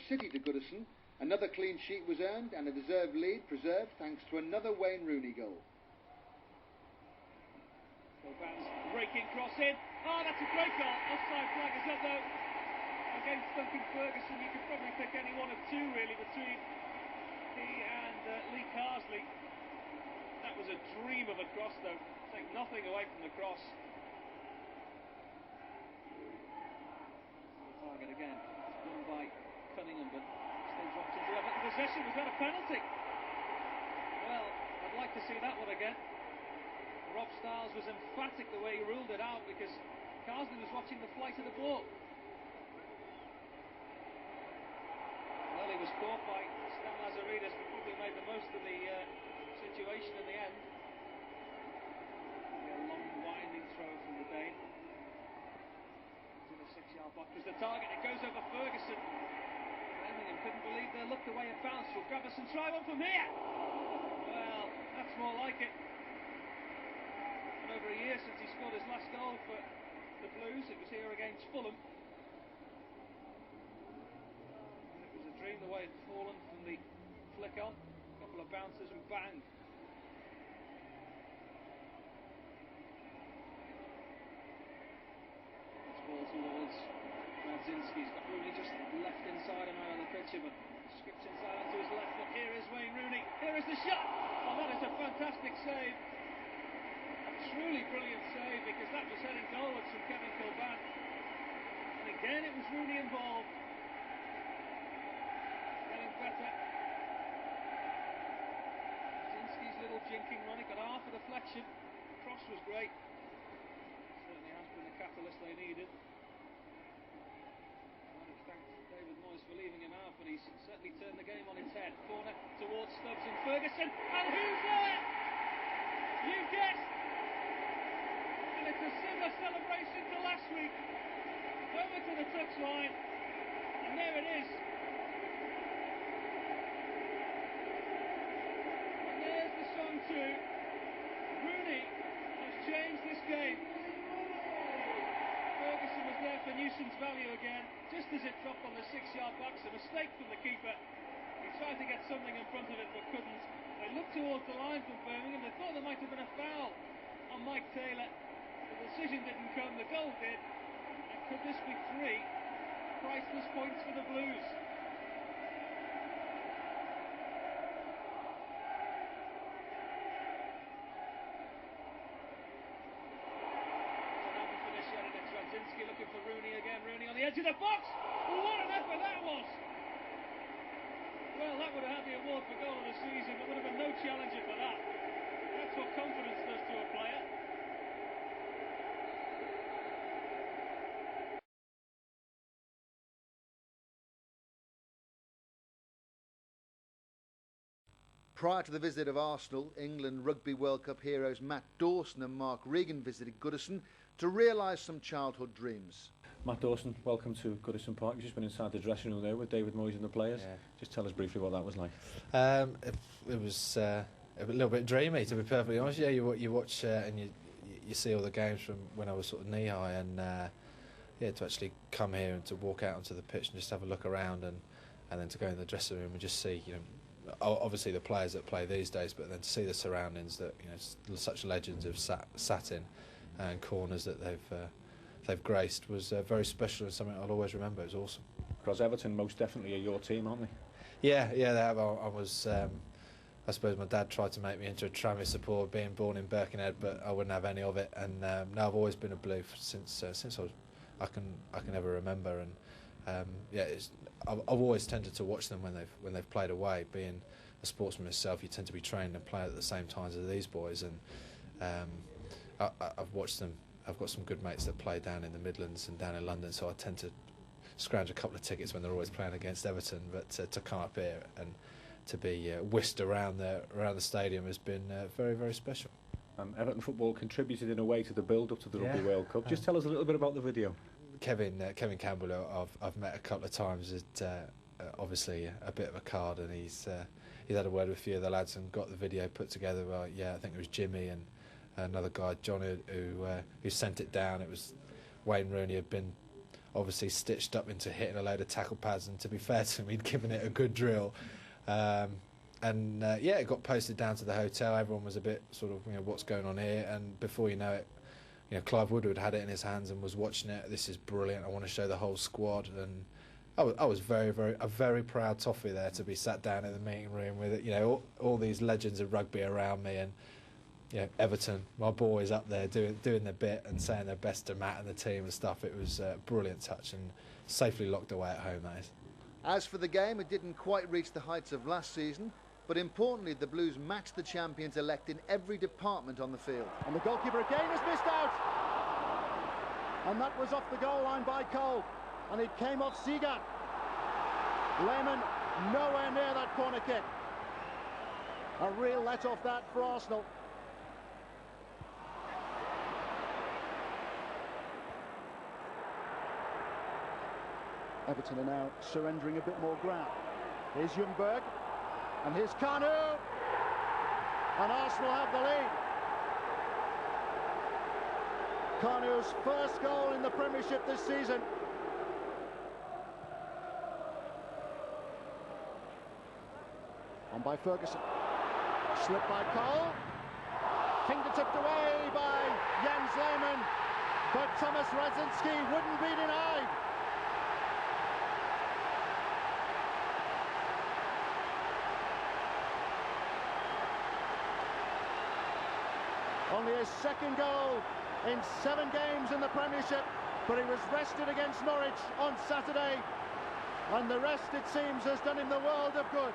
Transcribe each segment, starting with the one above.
City to Goodison. Another clean sheet was earned and a deserved lead preserved thanks to another Wayne Rooney goal. Van's breaking cross in. Oh, that's a great goal. Offside flag is up though. Against Duncan Ferguson, you could probably pick any one of two really between he and Lee Carsley. That was a dream of a cross though. Take nothing away from the cross. The target again. It's won by Cunningham, but still dropped into it. But the possession, was that a penalty? Well, I'd like to see that one again. Rob Stiles was emphatic the way he ruled it out because Carsley was watching the flight of the ball. Well, he was caught by Stan Lazaridis, but probably made the most of the situation in the end. A long winding throw from the Dane. To the 6-yard box was the target. It goes over Ferguson. Birmingham couldn't believe they looked the way it bounced. Will Gravison try one from here? Well, that's more like it. Over a year since he scored his last goal for the Blues. It was here against Fulham. And it was a dream the way it had fallen from the flick on. A couple of bounces and bang. This ball towards Radzinski. He's got Rooney just left inside him out of the picture, but skips inside onto his left. But here is Wayne Rooney. Here is the shot. Oh, that is a fantastic save. Truly brilliant save because that was heading goalwards from Kevin Kilban. And again it was Rooney involved. Getting better. Radzinski's little jinking run, it got half a deflection. The cross was great. Certainly has been the catalyst they needed. Well, he thanked David Moyes for leaving him out, but he's certainly turned the game on its head. Corner towards Stubbs and Ferguson. And who's there? You guessed! It's a similar celebration to last week. Over to the touchline, and there it is. And there's the song too. Rooney has changed this game. Ferguson was there for nuisance value again, just as it dropped on the 6-yard box. A mistake from the keeper. He tried to get something in front of it, but couldn't. They looked towards the line from Birmingham. They thought there might have been a foul on Mike Taylor. The decision didn't come, the goal did. And could this be 3 priceless points for the Blues? Haven't finished yet, and it's Radzinski looking for Rooney again. Rooney on the edge of the box. What an effort that was! Well, that would have had the award for goal of the season. There would have been no challenger for that. That's what confidence does to a player. Prior to the visit of Arsenal, England Rugby World Cup heroes Matt Dawson and Mark Regan visited Goodison to realise some childhood dreams. Matt Dawson, welcome to Goodison Park. You've just been inside the dressing room there with David Moyes and the players. Yeah. Just tell us briefly what that was like. It was a little bit dreamy, to be perfectly honest. Yeah, you watch and you see all the games from when I was sort of knee high, and yeah, to actually come here and to walk out onto the pitch and just have a look around, and then to go in the dressing room and just see, you know, obviously the players that play these days, but then to see the surroundings that, you know, such legends have sat in, and corners that they've graced was very special and something I'll always remember. It was awesome. Because Everton most definitely are your team, aren't they? Yeah, they have. I was. I suppose my dad tried to make me into a Tranmere supporter, being born in Birkenhead, but I wouldn't have any of it. And now I've always been a Blue since I can ever remember. And yeah, I've always tended to watch them when they've played away. Being a sportsman myself, you tend to be trained and play at the same times as these boys. And I've watched them. I've got some good mates that play down in the Midlands and down in London, so I tend to scrounge a couple of tickets when they're always playing against Everton. But to come up here and to be whisked around the stadium has been very, very special. Everton football contributed in a way to the build-up to the Rugby World Cup. Just tell us a little bit about the video. Kevin Campbell, I've met a couple of times. Obviously a bit of a card, and he's had a word with a few of the lads and got the video put together. Yeah, I think it was Jimmy and another guy, John, who sent it down. It was Wayne Rooney had been obviously stitched up into hitting a load of tackle pads, and to be fair to him, he'd given it a good drill. Yeah, it got posted down to the hotel. Everyone was a bit sort of, what's going on here? And before you know it, Clive Woodward had it in his hands and was watching it. This is brilliant. I want to show the whole squad. And I was a very proud toffee there to be sat down in the meeting room with all these legends of rugby around me, and Everton, my boys up there doing their bit and saying their best to Matt and the team and stuff. It was a brilliant touch, and safely locked away at home, that is. As for the game, it didn't quite reach the heights of last season, but importantly, the Blues matched the champions-elect in every department on the field. And the goalkeeper again has missed out. And that was off the goal line by Cole. And it came off Seagat. Lehmann nowhere near that corner kick. A real let-off that for Arsenal. Everton are now surrendering a bit more ground. Here's Ljungberg. And here's Kanu. And Arsenal have the lead. Kanu's first goal in the Premiership this season. On by Ferguson. Slipped by Cole. Fingertipped away by Jens Lehmann. But Thomas Radzinski wouldn't be denied. Only his second goal in 7 games in the Premiership, but he was rested against Norwich on Saturday, and the rest, it seems, has done him the world of good.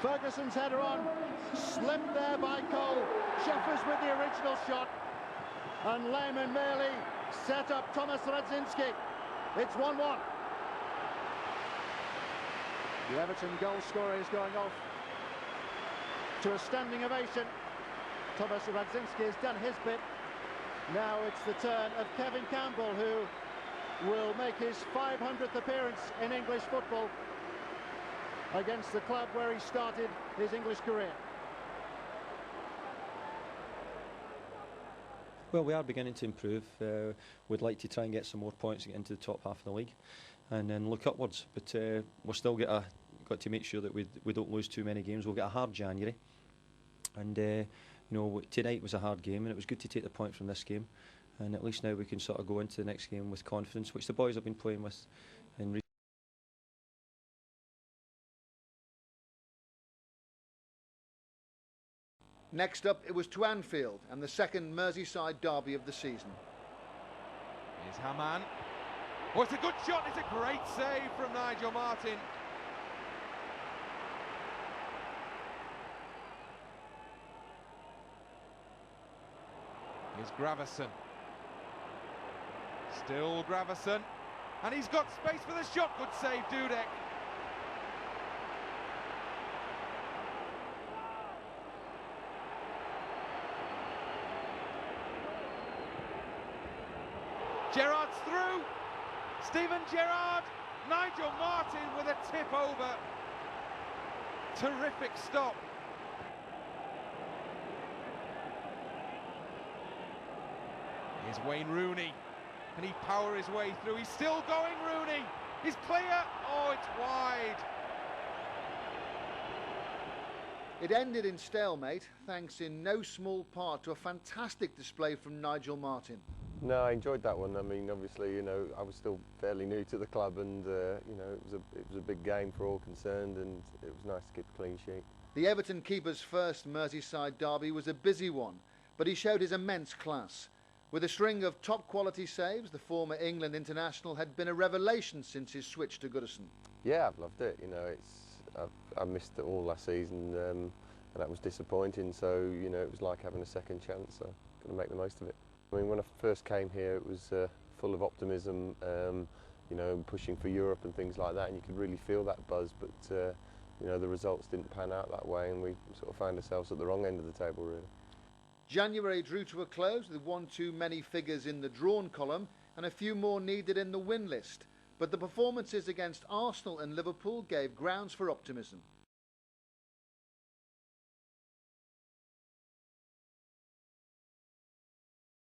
Ferguson's header on, slipped there by Cole. Jeffers with the original shot, and Lehmann merely set up Thomas Radzinski. It's 1-1. The Everton goal scorer is going off to a standing ovation. Thomas Radzinski has done his bit. Now it's the turn of Kevin Campbell, who will make his 500th appearance in English football against the club where he started his English career. Well, we are beginning to improve. We'd like to try and get some more points to get into the top half of the league and then look upwards, but we'll still got to make sure that we don't lose too many games. We'll get a hard January, and tonight was a hard game, and it was good to take the point from this game, and at least now we can sort of go into the next game with confidence, which the boys have been playing with in Next up, it was to Anfield and the second Merseyside derby of the season. Here's Haman. Oh, it's a good shot. It's a great save from Nigel Martin. Here's Gravison. Still Gravison. And he's got space for the shot. Good save, Dudek. Gerrard's through. Steven Gerrard. Nigel Martin with a tip over. Terrific stop. Here's Wayne Rooney. Can he power his way through? He's still going, Rooney. He's clear. Oh, it's wide. It ended in stalemate, thanks in no small part to a fantastic display from Nigel Martin. No, I enjoyed that one. I mean, obviously, I was still fairly new to the club, and it was a big game for all concerned, and it was nice to keep a clean sheet. The Everton keeper's first Merseyside derby was a busy one, but he showed his immense class. With a string of top-quality saves, the former England international had been a revelation since his switch to Goodison. Yeah, I've loved it. I missed it all last season, and that was disappointing. So, it was like having a second chance. So, got to make the most of it. I mean, when I first came here, it was full of optimism, pushing for Europe and things like that, and you could really feel that buzz. But the results didn't pan out that way, and we sort of found ourselves at the wrong end of the table, really. January drew to a close with one too many figures in the drawn column and a few more needed in the win list. But the performances against Arsenal and Liverpool gave grounds for optimism.